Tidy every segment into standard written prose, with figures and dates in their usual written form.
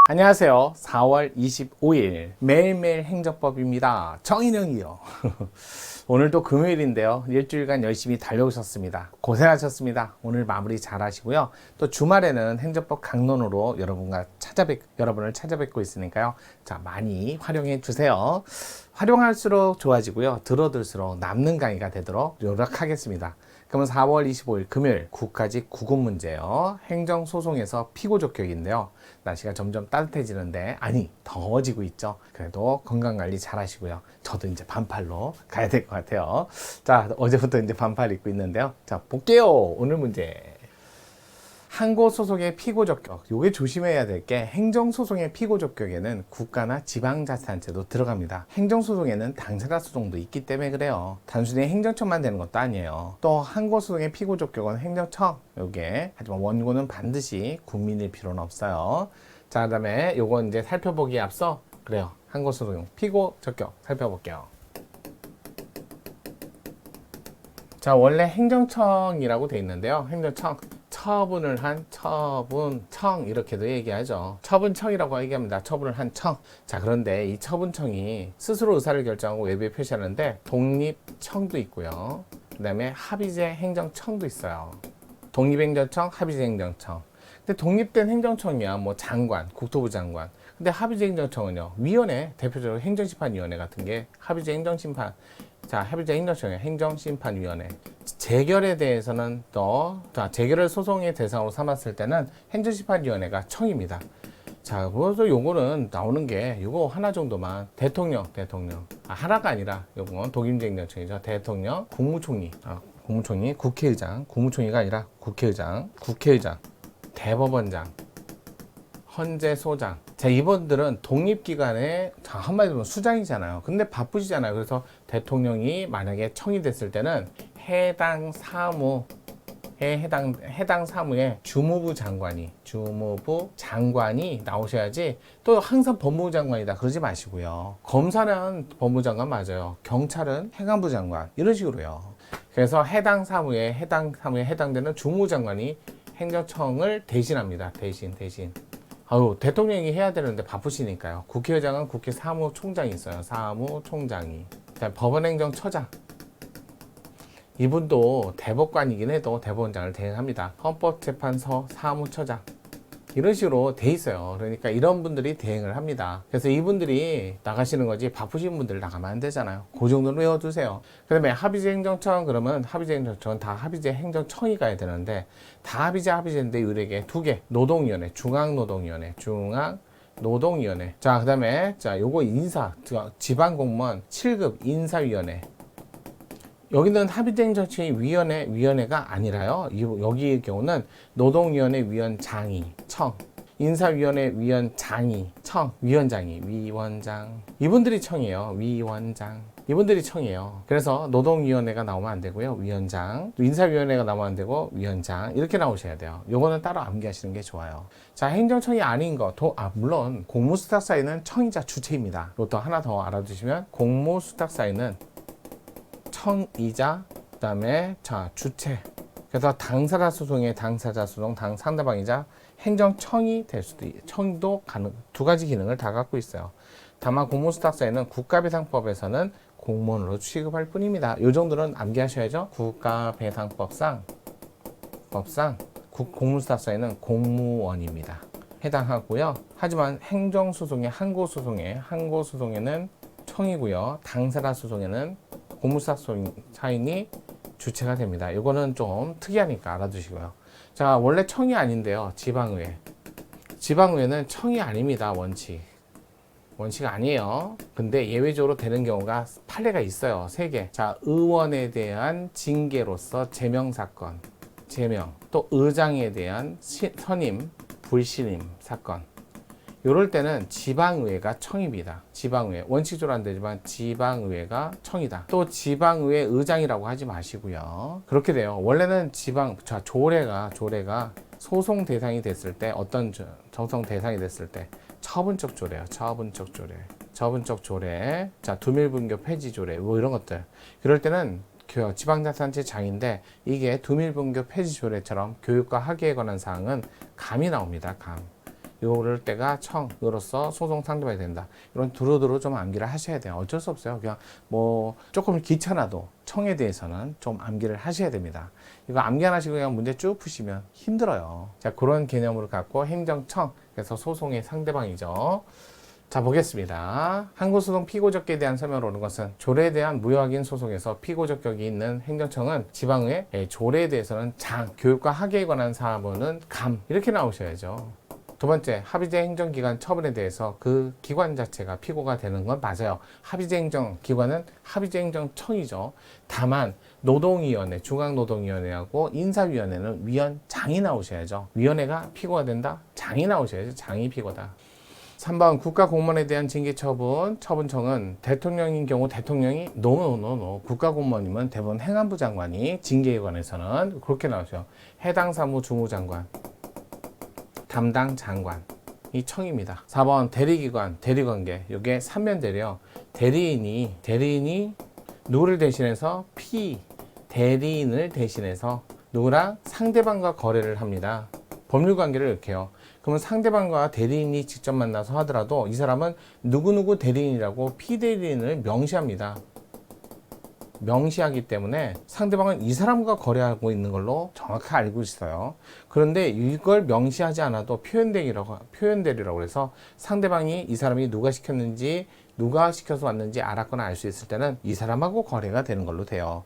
안녕하세요. 4월 25일 매일매일 행정법입니다. 정인영이요. 오늘도 금요일인데요. 일주일간 열심히 달려오셨습니다. 고생하셨습니다. 오늘 마무리 잘 하시고요. 또 주말에는 행정법 강론으로 여러분을 찾아뵙고 있으니까요. 자, 많이 활용해 주세요. 활용할수록 좋아지고요. 들어둘수록 남는 강의가 되도록 노력하겠습니다. 그러면 4월 25일 금요일 국가직 구급 문제요. 행정소송에서 피고족격인데요. 날씨가 점점 따뜻해지는데 더워지고 있죠. 그래도 건강관리 잘 하시고요. 저도 이제 반팔로 가야 될 것 같아요. 자, 어제부터 이제 반팔 입고 있는데요. 자, 볼게요. 오늘 문제. 항고소송의 피고적격, 요게 조심해야 될 게 행정소송의 피고적격에는 국가나 지방자치단체도 들어갑니다. 행정소송에는 당사자 소송도 있기 때문에 그래요. 단순히 행정청만 되는 것도 아니에요. 또 항고소송의 피고적격은 행정청, 요게 하지만 원고는 반드시 국민일 필요는 없어요. 자, 그 다음에 요거 이제 살펴보기에 앞서 그래요. 항고소송 피고적격 살펴볼게요. 자, 원래 행정청이라고 돼 있는데요. 행정청. 처분을 한 처분청 이렇게도 얘기하죠. 처분청이라고 얘기합니다. 처분을 한 청. 자, 그런데 이 처분청이 스스로 의사를 결정하고 외부에 표시하는데 독립청도 있고요. 그 다음에 합의제 행정청도 있어요. 독립행정청, 합의제 행정청. 근데 독립된 행정청이야 뭐 장관, 국토부 장관. 근데 합의제 행정청은요, 위원회, 대표적으로 행정심판위원회 같은 게 합의제 행정심판. 자, 합의제 행정청의 행정심판위원회. 재결에 대해서는 재결을 소송의 대상으로 삼았을 때는 행정심판위원회가 청입니다. 자, 그래서 요거는 나오는 게 요거 하나 정도만. 대통령. 하나가 아니라 요건 독임제 행정청이죠. 대통령, 국무총리, 국회의장, 국무총리가 아니라 국회의장, 대법원장, 헌재소장. 자, 이분들은 독립기관의 한마디로 수장이잖아요. 근데 바쁘시잖아요. 그래서 대통령이 만약에 청이 됐을 때는 해당 사무의 주무부 장관이 나오셔야지. 또 항상 법무부 장관이다 그러지 마시고요. 검사는 법무부 장관 맞아요. 경찰은 행안부 장관 이런 식으로요. 그래서 해당 사무에 해당되는 주무부 장관이 행정청을 대신합니다. 대신. 대통령이 해야 되는데 바쁘시니까요. 국회의장은 국회 사무총장이 있어요. 사무총장이. 법원행정처장. 이분도 대법관이긴 해도 대법원장을 대행합니다. 헌법재판소 사무처장. 이런 식으로 돼 있어요. 그러니까 이런 분들이 대행을 합니다. 그래서 이분들이 나가시는 거지 바쁘신 분들 나가면 안 되잖아요. 그 정도는 외워두세요. 그 다음에 합의제 행정청 그러면 합의제 행정청은 다 합의제 행정청이 가야 되는데 다 합의제인데 유일하게 두 개. 노동위원회, 중앙노동위원회. 자, 그 다음에 요거 지방공무원 7급 인사위원회. 여기는 합의제 행정청이 위원회가 아니라요. 여기의 경우는 노동위원회 위원장이 청, 인사위원회 위원장이 청, 위원장. 이분들이 청이에요. 이분들이 청이에요. 그래서 노동위원회가 나오면 안 되고요. 위원장, 인사위원회가 나오면 안 되고 위원장 이렇게 나오셔야 돼요. 요거는 따로 암기하시는 게 좋아요. 자, 행정청이 아닌 거, 물론 공무수탁사위는 청이자 주체입니다. 이것도 하나 더 알아두시면 공무수탁사위는 청이자 그다음에 주체. 그래서 당사자 소송, 상대방이자 행정청이 될 수도 청도 두 가지 기능을 다 갖고 있어요. 다만 공무수탁사위는 국가배상법에서는 공무원으로 취급할 뿐입니다. 이 정도는 암기하셔야죠. 국가배상법상 공무수탁사위는 공무원입니다. 해당하고요. 하지만 항고소송에는 청이고요. 당사자 소송에는 공무수탁사인이 주체가 됩니다. 이거는 좀 특이하니까 알아두시고요. 자, 원래 청이 아닌데요. 지방의회는 청이 아닙니다. 원칙 아니에요. 근데 예외적으로 되는 경우가 판례가 있어요. 3개. 자, 의원에 대한 징계로서 제명사건, 또 의장에 대한 선임, 불신임 사건. 이럴 때는 지방의회가 청입니다. 원칙적으로 안 되지만 지방의회가 청이다. 또 지방의회 의장이라고 하지 마시고요. 그렇게 돼요. 원래는 조례가 소송 대상이 됐을 때 어떤 정성 대상이 됐을 때 처분적 조례요. 처분적 조례. 자, 두밀분교 폐지 조례. 뭐 이런 것들. 그럴 때는 지방자치단체 장인데 이게 두밀분교 폐지 조례처럼 교육과 학예에 관한 사항은 감이 나옵니다. 이럴 때가 청으로서 소송 상대방이 된다. 이런 두루두루 좀 암기를 하셔야 돼요. 어쩔 수 없어요. 그냥 뭐 조금 귀찮아도 청에 대해서는 좀 암기를 하셔야 됩니다. 이거 암기 안 하시고 그냥 문제 쭉 푸시면 힘들어요. 자, 그런 개념으로 갖고 행정청, 그래서 소송의 상대방이죠. 자, 보겠습니다. 항고소송 피고적격에 대한 설명을 오는 것은 조례에 대한 무효확인 소송에서 피고적격이 있는 행정청은 지방의 조례에 대해서는 장, 교육과 학예에 관한 사무는 감 이렇게 나오셔야죠. 두 번째, 합의제 행정기관 처분에 대해서 그 기관 자체가 피고가 되는 건 맞아요. 합의제 행정기관은 합의제 행정청이죠. 다만 노동위원회, 중앙노동위원회하고 인사위원회는 위원장이 나오셔야죠. 위원회가 피고가 된다? 장이 나오셔야죠. 장이 피고다. 3번 국가공무원에 대한 징계처분, 처분청은 대통령인 경우 대통령이 노 국가공무원이면 대부분 행안부 장관이 징계에 관해서는 그렇게 나오죠. 해당 사무 주무장관, 담당 장관, 이 청입니다. 4번 대리기관, 대리관계, 이게 삼면대리요. 대리인이 누구를 대신해서 대리인을 대신해서 누구랑 상대방과 거래를 합니다. 법률관계를 이렇게 해요. 그러면 상대방과 대리인이 직접 만나서 하더라도 이 사람은 누구누구 대리인이라고 피대리인을 명시합니다. 명시하기 때문에 상대방은 이 사람과 거래하고 있는 걸로 정확히 알고 있어요. 그런데 이걸 명시하지 않아도 표현대리라고 해서 상대방이 이 사람이 누가 시켰는지, 누가 시켜서 왔는지 알았거나 알 수 있을 때는 이 사람하고 거래가 되는 걸로 돼요.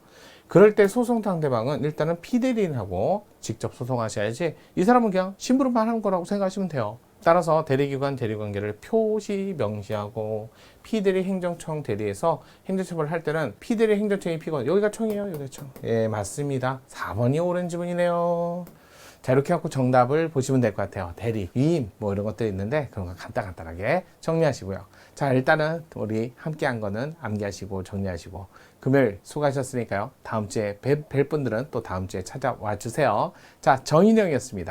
그럴 때 소송 상대방은 일단은 피대리인하고 직접 소송하셔야지 이 사람은 그냥 심부름만 하는 거라고 생각하시면 돼요. 따라서 대리기관 대리관계를 표시 명시하고 피대리 행정청 대리에서 행정처벌을 할 때는 피대리 행정청이 피고 여기가 청이에요. 여기가 청. 예, 맞습니다. 4번이 옳은 지문이네요. 자, 이렇게 해갖고 정답을 보시면 될 것 같아요. 대리, 위임 뭐 이런 것들이 있는데 그런 거 간단하게 정리하시고요. 자, 일단은 우리 함께 한 거는 암기하시고 정리하시고 금요일 수고하셨으니까요. 다음 주에 뵐 분들은 또 다음 주에 찾아와 주세요. 자, 정인영이었습니다.